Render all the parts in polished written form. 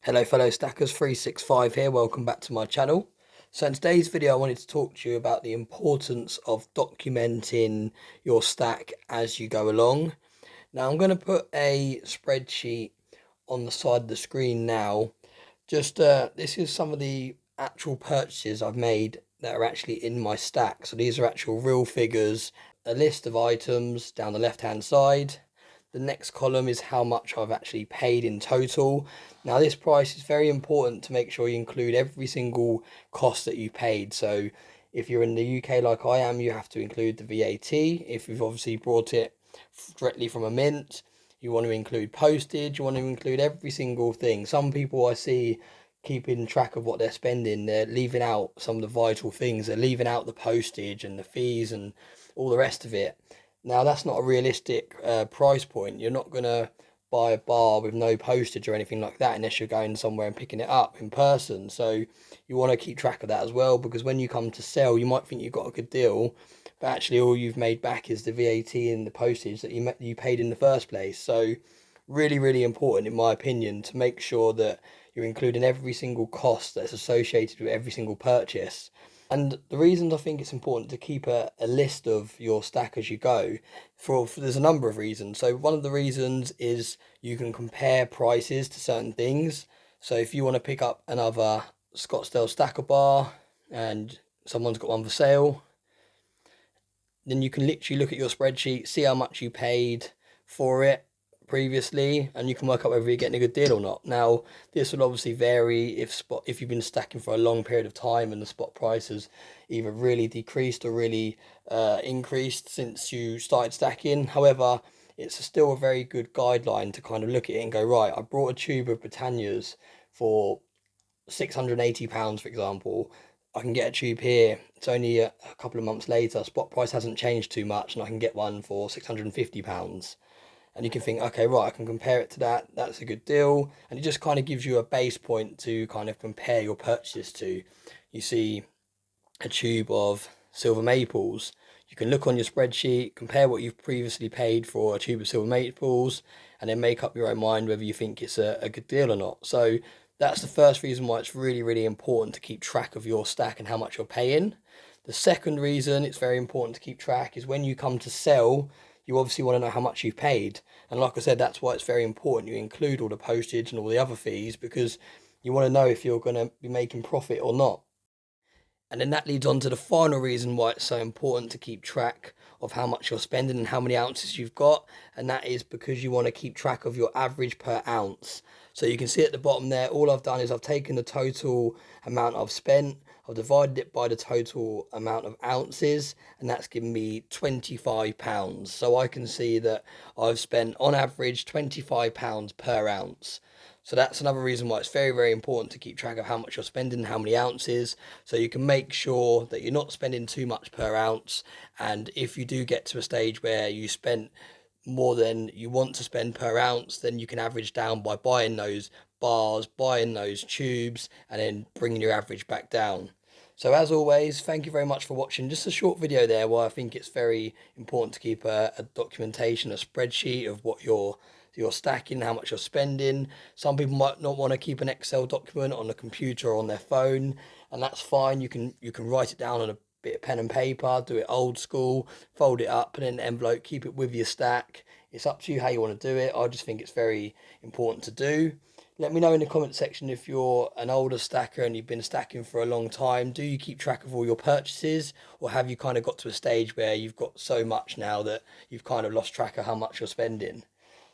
Hello fellow stackers, 365 here, welcome back to my channel. So in today's video I wanted to talk to you about the importance of documenting your stack as you go along. Now I'm going to put a spreadsheet on the side of the screen now. This is some of the actual purchases I've made that are actually in my stack. So these are actual real figures, a list of items down the left hand side. The next column is how much I've actually paid in total. Now this price is very important to make sure you include every single cost that you paid. So if you're in the UK like I am, you have to include the VAT. If you've obviously brought it directly from a mint, you want to include postage, you want to include every single thing. Some people I see keeping track of what they're spending, they're leaving out some of the vital things. They're leaving out the postage and the fees and all the rest of it. Now that's not a realistic price point. You're not going to buy a bar with no postage or anything like that unless you're going somewhere and picking it up in person. So you want to keep track of that as well, because when you come to sell, you might think you've got a good deal, but actually all you've made back is the VAT and the postage that you paid in the first place. So really important in my opinion to make sure that you're including every single cost that's associated with every single purchase. And the reasons I think it's important to keep a list of your stack as you go, there's a number of reasons. So one of the reasons is you can compare prices to certain things. So if you want to pick up another Scottsdale stacker bar and someone's got one for sale, then you can literally look at your spreadsheet, see how much you paid for it previously, and you can work out whether you're getting a good deal or not. Now this will obviously vary if you've been stacking for a long period of time and the spot price has either really decreased or really increased since you started stacking. However, it's still a very good guideline to kind of look at it and go, right, I brought a tube of Britannias for £680, for example. I can get a tube here. It's only a couple of months later. Spot price hasn't changed too much, and I can get one for £650. And you can think, okay, right, I can compare it to that. That's a good deal. And it just kind of gives you a base point to kind of compare your purchases to. You see a tube of silver maples. You can look on your spreadsheet, compare what you've previously paid for a tube of silver maples, and then make up your own mind whether you think it's a good deal or not. So that's the first reason why it's really important to keep track of your stack and how much you're paying. The second reason it's very important to keep track is when you come to sell, you obviously want to know how much you've paid. And like I said, that's why it's very important you include all the postage and all the other fees, because you want to know if you're going to be making profit or not. And then that leads on to the final reason why it's so important to keep track of how much you're spending and how many ounces you've got. And that is because you want to keep track of your average per ounce. So you can see at the bottom there, all I've done is I've taken the total amount I've spent, I've divided it by the total amount of ounces, and that's given me £25. So I can see that I've spent on average £25 per ounce. So that's another reason why it's very important to keep track of how much you're spending, how many ounces, so you can make sure that you're not spending too much per ounce. And if you do get to a stage where you spent more than you want to spend per ounce, then you can average down by buying those bars, buying those tubes, and then bringing your average back down. So as always, thank you very much for watching. Just a short video there where I think it's very important to keep a documentation, a spreadsheet of what you're stacking, how much you're spending. Some people might not want to keep an Excel document on a computer or on their phone, and that's fine. You can write it down on a bit of pen and paper, do it old school, fold it up, put it in an envelope, keep it with your stack. It's up to you how you want to do it. I just think it's very important to do. Let me know in the comment section if you're an older stacker and you've been stacking for a long time. Do you keep track of all your purchases, or have you kind of got to a stage where you've got so much now that you've kind of lost track of how much you're spending?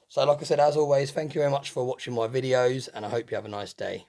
So like I said, as always, thank you very much for watching my videos, and I hope you have a nice day.